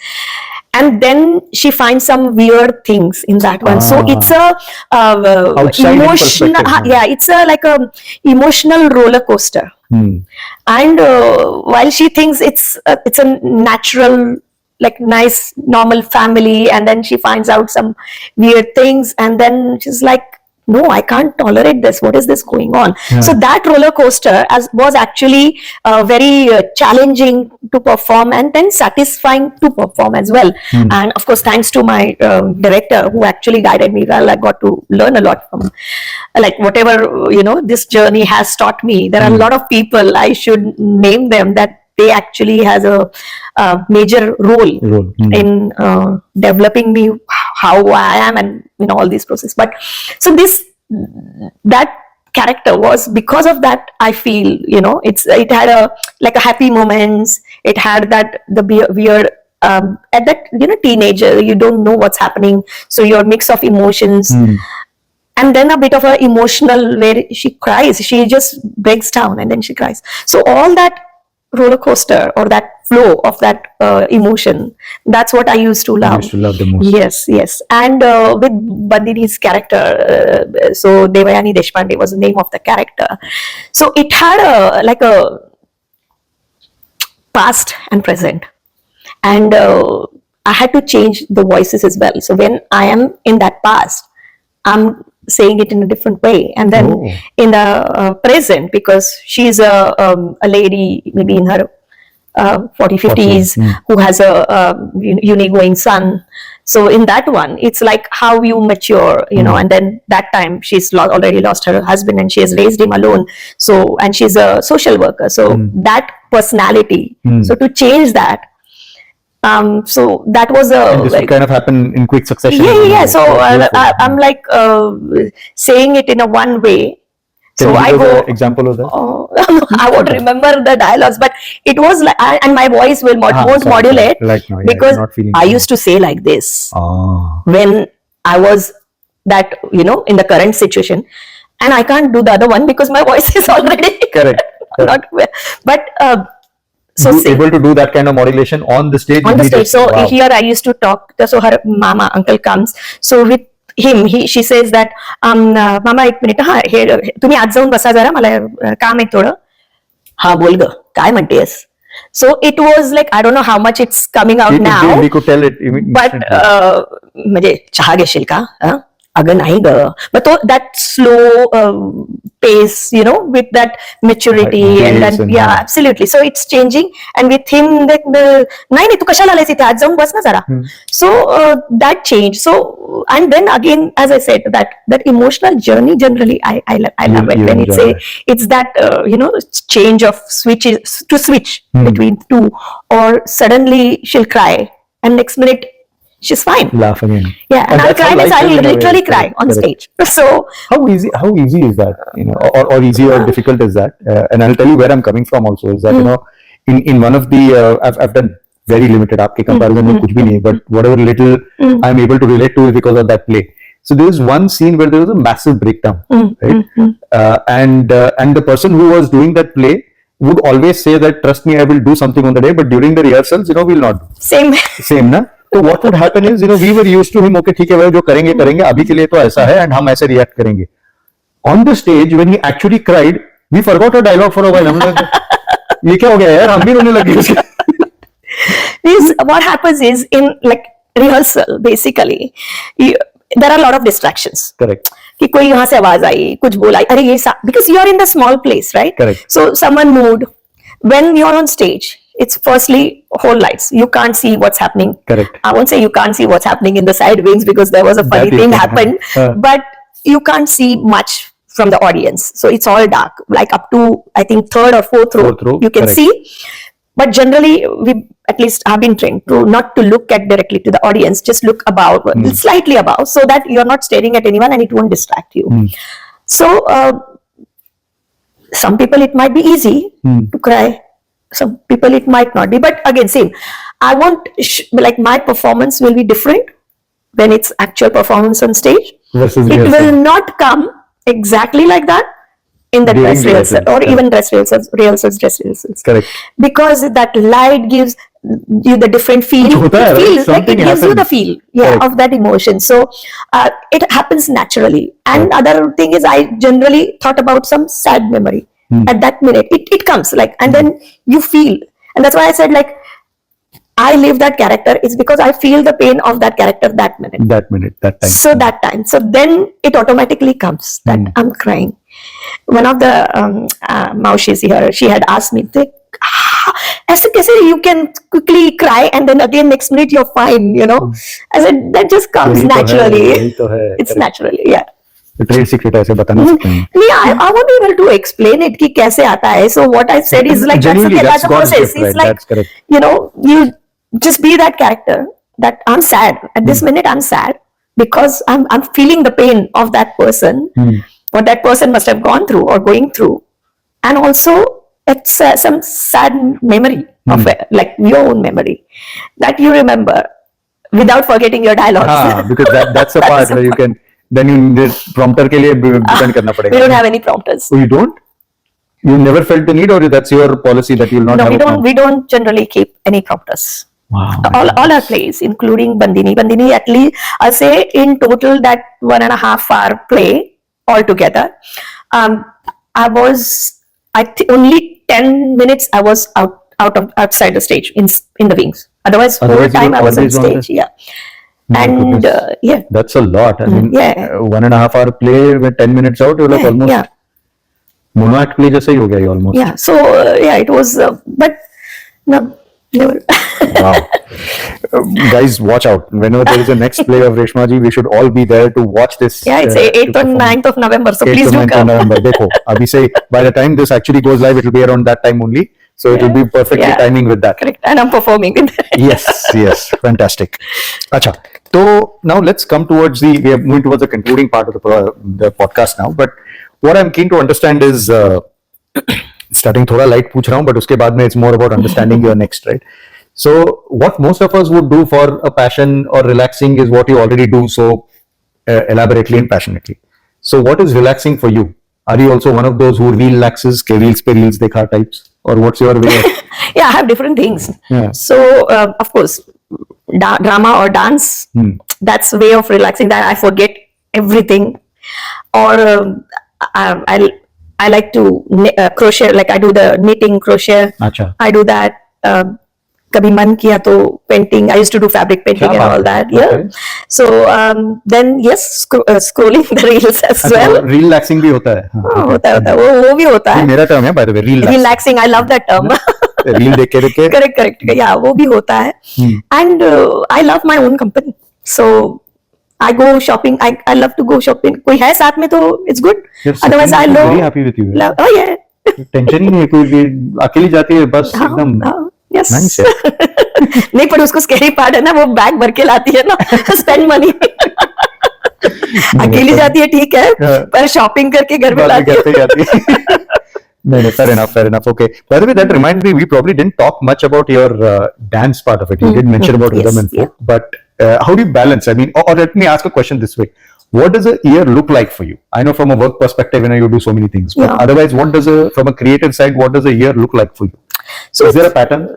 And then she finds some weird things in that one. So it's a emotional, it's like a emotional roller coaster. And while she thinks it's a natural, nice, normal family, and then she finds out some weird things, and then she's like, no, I can't tolerate this. What is this going on? So that roller coaster was actually very challenging to perform and then satisfying to perform as well. And of course, thanks to my director who actually guided me well, I got to learn a lot from whatever, this journey has taught me. There are a lot of people, I should name them, that they actually has a major role in developing me how I am and all these process. But so that character was, because of that, I feel it had a happy moments. It had that the weird at that teenager, you don't know what's happening, so your mix of emotions. And then a bit of a emotional where she cries, she just breaks down and then she cries. So all that roller coaster or that flow of that emotion, that's what I used to love. You used to love the most. Yes. And with Bandini's character, so Devayani Deshpande was the name of the character. So it had a past and present, and I had to change the voices as well. So when I am in that past, I'm saying it in a different way, and then in the present, because she's a lady maybe in her 40-50s who has a uni going son. So in that one, it's like how you mature, and then that time she's already lost her husband and she has raised him alone. So, and she's a social worker. So that personality. So to change that, so that was and this would kind of happen in quick succession. Yeah. So I'm like saying it in a one way. So I go example of that. I won't remember the dialogues, but it was like, and my voice won't modulate because I used to say like this when I was that in the current situation, and I can't do the other one because my voice is already correct. Not but. So able to do that kind of modulation on the stage. So here I used to talk. So her uncle comes. So with him, she says that, "Mama, एक minute, हाँ, तुम्ही आज जाऊन बसा जरा, मला काम आहे थोडं." "हाँ, बोल ग, काय म्हणतेस?" So it was like, I don't know how much it's coming out now. We could tell it but म्हणजे चहा घेशील का? अगं नाही ग. But that slow pace, with that maturity and then, absolutely. So it's changing, and with him, like नाही तू कशाला आलायस इथे, आज जाऊन बस ना जरा. So that change. So, and then again, as I said, that emotional journey generally, I love it when it's that change of switch between two, or suddenly she'll cry and next minute she's fine. Laugh again. Yeah, and I'll literally cry on stage. So how easy is that? Or easy or difficult is that? And I'll tell you where I'm coming from also, is that in one of the I've done very limited. आपके comparison में कुछ भी नहीं, but whatever little I'm able to relate to is because of that play. So there is one scene where there was a massive breakdown, right? And the person who was doing that play would always say that, trust me, I will do something on the day, but during the rehearsals, we'll not do. Same ना. So what would happen is, we were used to him, okay, ठीक है भाई, जो करेंगे अभी के लिए तो ऐसा है, and हम ऐसे react करेंगे. On the stage, when he actually cried, we forgot a dialogue for a while. हम लोग ये क्या हो गया यार, हम भी रोने लगे उसके. What happens is, in like rehearsal, basically, there are a lot of distractions. Correct. कि कोई यहाँ से आवाज आई, कुछ बोला, अरे ये because you are in the small place, right? Correct. So someone moved. When you're on stage, it's firstly whole lights. You can't see what's happening. Correct. I won't say you can't see what's happening in the side wings, because there was a funny thing happened, but you can't see much from the audience. So it's all dark, like up to, I think, third or fourth row, you can see. But generally, we at least have been trained to not to look at directly to the audience, just look above, slightly above, so that you're not staring at anyone and it won't distract you. So some people it might be easy to cry. Some people it might not be. But again, same. I won't like my performance will be different when it's actual performance on stage. It will not come exactly like that in the dress rehearsal, or even dress rehearsals. Correct. Because that light gives you the different feel. It gives you the feel of that emotion. So it happens naturally. And other thing is, I generally thought about some sad memory at that minute. It comes like, and then you feel. And that's why I said, like, I live that character. It's because I feel the pain of that character that minute. That time. So that time. So then it automatically comes that I'm crying. One of the Maushis here, she had asked me, ऐसे कैसे you can quickly cry and then again next minute you're fine, I said, that just comes naturally. It's naturally, yeah. Trade secret ऐसे बता नहीं सकते हैं. I won't be able to explain it कि कैसे आता है. So what I said is like, that's a process. It's like, you just be that character, that I'm sad. At this minute, I'm sad because I'm feeling the pain of that person, what that person must have gone through or going through. And also, it's some sad memory of it, like your own memory that you remember without forgetting your dialogues. Because that's the part where you can, then you this prompter के लिए depend करना पड़ेगा. We don't have any prompters. Oh, you don't? You never felt the need, or that's your policy that you will not have? No, we don't generally keep any prompters. Wow. All our plays, including Bandini, at least I'll say in total that 1.5 hour play altogether. Only 10 minutes I was outside the stage in the wings. Otherwise whole time I was on stage. Yeah. And that's a lot. I mean, 1.5 hour play with 10 minutes out, you're like almost mono act play जैसा ही हो गया almost. Yeah. So it was, but no, never. Wow. Guys, watch out. Whenever there is a next play of Reshma ji, we should all be there to watch this. Yeah, it's 8th and 9th of November. So please do come. Dekho, abhi se, by the time this actually goes live, it will be around that time only. So it will be perfectly timing with that. Correct. And I'm performing. Yes. Fantastic. Acha. So now let's come towards we are moving towards the concluding part of the podcast now. But what I'm keen to understand is, starting thoda light पूछ रहा हूँ, but उसके बाद में it's more about understanding your next, right? So what most of us would do for a passion or relaxing is what you already do so elaborately and passionately. So what is relaxing for you? Are you also one of those who relaxes, ke reels pe reels dekha types? Or what's your way of... Yeah, I have different things. Yeah. So of course, drama or dance, that's a way of relaxing, that I forget everything. Or I like to crochet, like I do the knitting, crochet. Achha. I do that. कभी मन किया तो painting, I used to do fabric painting and all that. या so then yes, scrolling the reels as well. Relaxing भी होता है. होता है वो भी होता है. मेरा टर्म है by the way, relaxing. I love that term. Reel देख के करेक्ट. या वो भी होता है. And I love my own company, so I go shopping. I love to go shopping. कोई है साथ में तो it's good. Otherwise I love. Very happy with you. Oh yeah. Tension ही नहीं है, कोई भी अकेली जाती है बस एकदम. Yes. नहीं, पर उसको स्कैरी पार्ट है ना, वो बैग भर के लाती है ना, स्पेंड मनी. अकेली जाती है ठीक है, पर शॉपिंग करके घर में लाती है. No, fair enough. Okay. By the way, that reminds me, we probably didn't talk much about your dance part of it. You did mention about rhythm and folk, but how do you balance? I mean, or let me ask a question this way: what does a year look like for you? I know from a work perspective, you do so many things, but otherwise, from a creative side, what does a year look like for you? So, is there a pattern?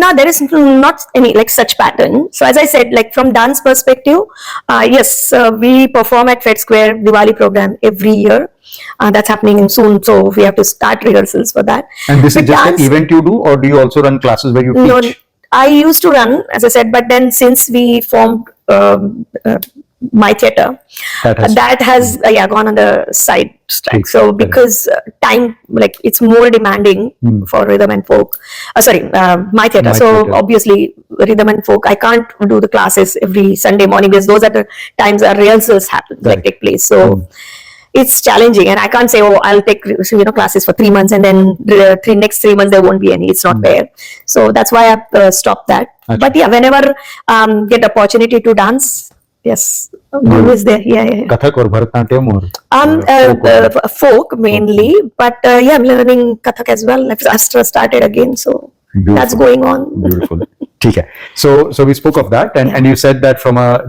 No, there is not any like such pattern. So as I said, like from dance perspective, yes, we perform at Fed Square Diwali program every year. That's happening in soon, so we have to start rehearsals for that. And this is just an event you do, or do you also run classes where you teach? No, I used to run, as I said, but then since we formed my theatre, that has gone on the side track. So because time, like it's more demanding for rhythm and folk. My theatre. So obviously rhythm and folk, I can't do the classes every Sunday morning because those are the times our rehearsals happen, like take place. So it's challenging, and I can't say, oh, I'll take classes for 3 months and then next 3 months there won't be any. It's not fair. So that's why I've stopped that. But yeah, whenever get opportunity to dance, yes, I'm always there. Yeah. Kathak or Bharatnatyam or folk mainly, but yeah, I'm learning Kathak as well. I've started again, so that's going on. Beautiful. Okay. So we spoke of that, and you said that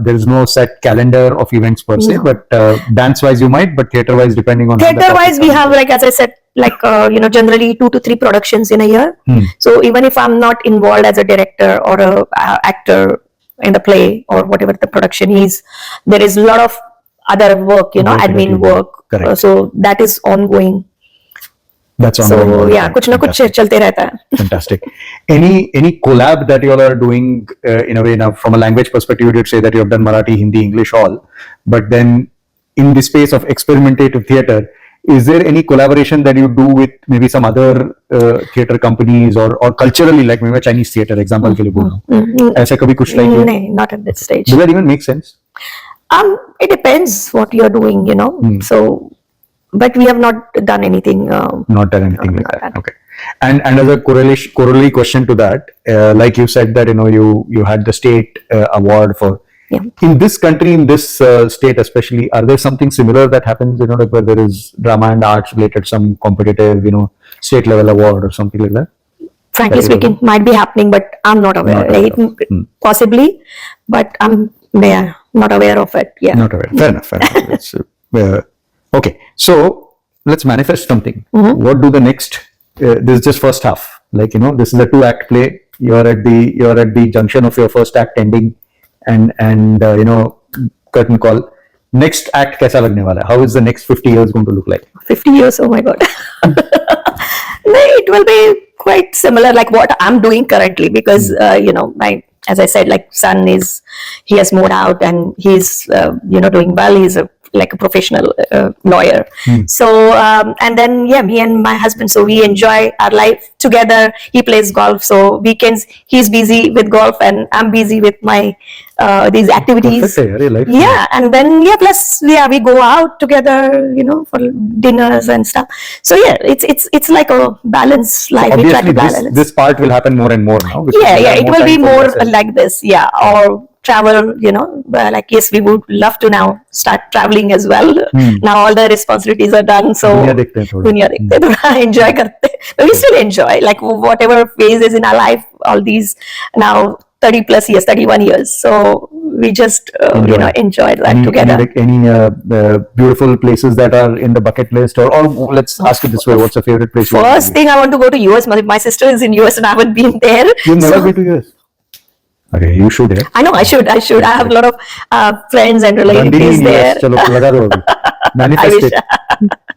there is no set calendar of events per se, but dance wise you might, but theatre wise depending on theatre wise we have, like as I said, like generally 2 to 3 productions in a year. So even if I'm not involved as a director or a actor in the play or whatever the production is, there is a lot of other work, admin work. So that is ongoing. That's ongoing. So yeah, कुछ ना कुछ चलते रहता है. Fantastic. Any collab that you all are doing in a way? Now from a language perspective, you did say that you have done Marathi, Hindi, English, all, but then in the space of experimentative theatre, is there any collaboration that you do with maybe some other theatre companies or culturally, like maybe Chinese theatre example के लिए बोल रहा हूँ, ऐसा कभी कुछ like? No, not at this stage. Does that even make sense? It depends what you are doing, So. But we have not done anything. Not done anything like that. Okay. And as a corollary question to that, like you said that you had the state award for. Yeah. In this country, in this state especially, are there something similar that happens? Like where there is drama and arts related, some competitive, state level award or something like that. Frankly speaking, might be happening, but I'm not aware. Possibly, but I'm not aware of it. Yeah. Not aware. Fair enough. It's, okay, so let's manifest something. What do the next? This is just first half. Like this is a 2-act play. You're at the junction of your first act ending, and curtain call. Next act कैसा लगने वाला है? How is the next 50 years going to look like? 50 years? Oh my God. No, it will be quite similar like what I'm doing currently because as I said, like son he has moved out and he's doing well. He's like a professional lawyer. So and then me and my husband, so we enjoy our life together. He plays golf, so weekends he's busy with golf and I'm busy with my these activities. And then plus we go out together, for dinners and stuff. So it's like a balanced life. So we try to balance. This part will happen more and more now. It will be more like this. Or travel, like yes, we would love to now start traveling as well. Now all the responsibilities are done, so दुनिया देखते थोड़ा enjoy करते. But we still enjoy like whatever phases in our life, all these now 30 plus years, 31 years. So we just enjoy that together. Any beautiful places that are in the bucket list, or let's ask it this way: what's your favorite place? First thing, I want to go to US. My sister is in US and I haven't been there. You've never been to US? Okay, you should. I know, I should. I have a lot of friends and relatives there. चलो लगा दो अभी. Manifest it.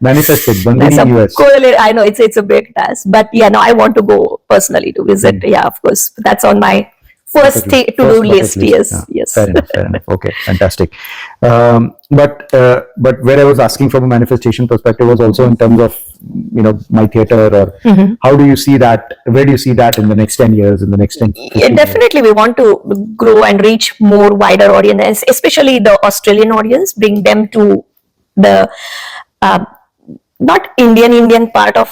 Manifested, Bandini That's in US. I know it's a big task, but yeah, no, I want to go personally to visit. Yeah, of course, that's on my first to-do list. Yes, Yeah. yes. Fair enough, fair enough. Okay, fantastic. But where I was asking from a manifestation perspective was also in terms of, my theater, or how do you see that? Where do you see that in the next 10 years, in the next 10 Yeah, 15 years? definitely, we want to grow and reach more wider audience, especially the Australian audience. Bring them to the not Indian part of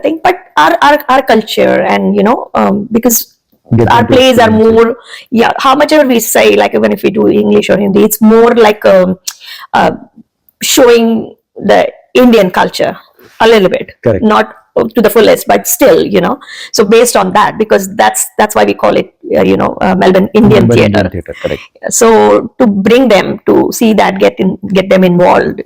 thing, but our culture, and because Get our them to plays are experience it. more, yeah, how much ever we say, like even if we do English or Hindi, it's more like showing the Indian culture a little bit, Correct. not to the fullest, but still, so based on that, because that's why we call it Melbourne Indian Mumbai Theatre. Indian theatre, correct. So to bring them to see that, get them involved,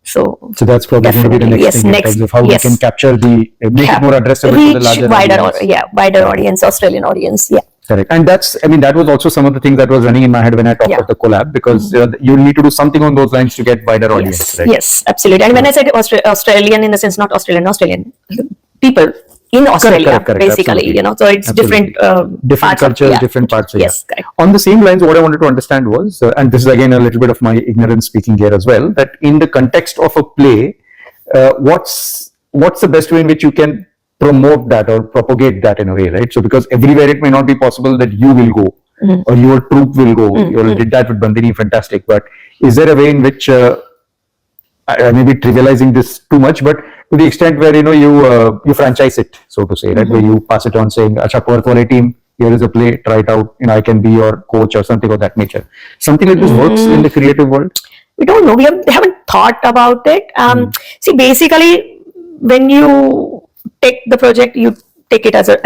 so that's probably going to be the definitely, next yes, thing in terms of how we can capture make it more addressable to the reach larger wider audience. wider audience, Australian audience. Yeah. Correct. And that was also some of the things that was running in my head when I talked about the collab, because you need to do something on those lines to get wider audience, Yes, right? yes, absolutely. And when I said Australian, in the sense, not Australian people in Australia, correct, basically, absolutely. so it's Absolutely. different parts cultures, of, different parts. Yes, correct. On the same lines, what I wanted to understand was, and this is again a little bit of my ignorance speaking here as well, that in the context of a play, what's the best way in which you can promote that or propagate that in a way, right? So because everywhere it may not be possible that you will go or your troupe will go. You already did that with Bandini, fantastic. But is there a way in which I may be trivializing this too much, but to the extent where you franchise it, so to say, right, where you pass it on, saying, "Acha, for a team, here is a play, try it out. I can be your coach," or something of that nature. Something like this works in the creative world. We don't know. We haven't thought about it. See, basically, when you take the project, you take it as a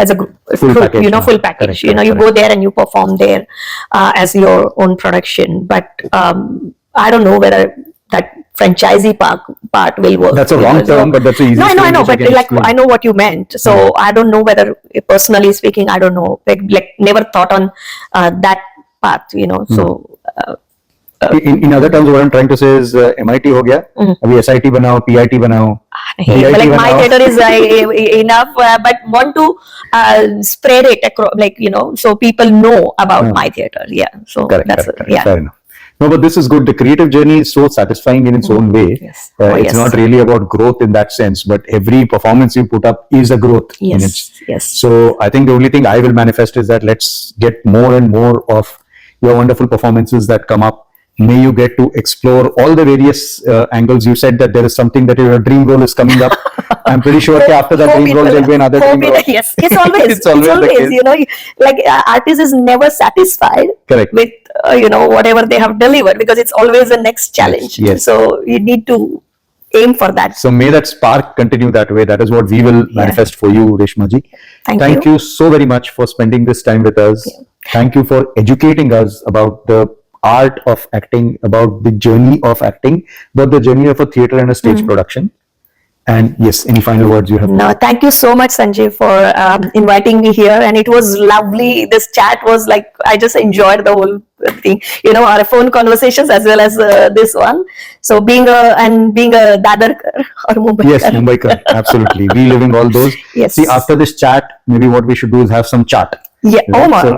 Full package, full package. Correct, you go there and you perform there as your own production. But I don't know whether that franchisee part will work. That's a wrong term, but that's the easiest. No, I know, but like I know what you meant. So I don't know whether, personally speaking, I don't know. Like never thought on that path. So. In other terms, what I'm trying to say is, MIT हो गया, अभी SIT बनाओ, PIT बनाओ, like my theater is enough, but want to spread it across, so people know about my theater. Yeah, so correct, that's correct. yeah. Fair enough. No, but this is good. The creative journey is so satisfying in its own way. Yes. It's not really about growth in that sense, but every performance you put up is a growth. Yes, in it. yes. So I think the only thing I will manifest is that let's get more and more of your wonderful performances that come up. May you get to explore all the various angles. You said that there is something that your dream role is coming up. I'm pretty sure that after that dream role, there'll be another dream role. Yes, it's always, It's always like artist is never satisfied Correct. with whatever they have delivered, because it's always the next challenge. Yes. So you need to aim for that. So may that spark continue that way. That is what we will manifest for you, Reshma ji. Thank you so very much for spending this time with us. Thank you for educating us about the art of acting, about the journey of acting, about the journey of a theatre and a stage production. And yes, any final words you have? No, thank you so much, Sanjay, for inviting me here. And it was lovely. This chat was like, I just enjoyed the whole thing, our phone conversations as well as this one. So being a Dadar or Mumbai. Yes, Mumbai, absolutely. Reliving all those. Yes. See, after this chat, maybe what we should do is have some chat. Yeah. Oh my. So,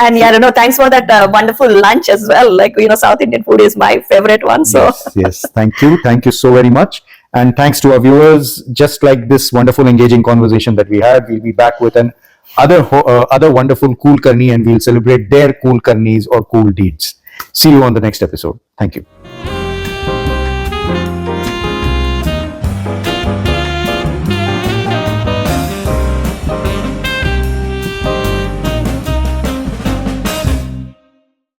and thanks for that wonderful lunch as well. Like, South Indian food is my favorite one. So yes. Thank you so very much. And thanks to our viewers. Just like this wonderful, engaging conversation that we had, we'll be back with other wonderful CoolKarni, and we'll celebrate their CoolKarnis or cool deeds. See you on the next episode. Thank you.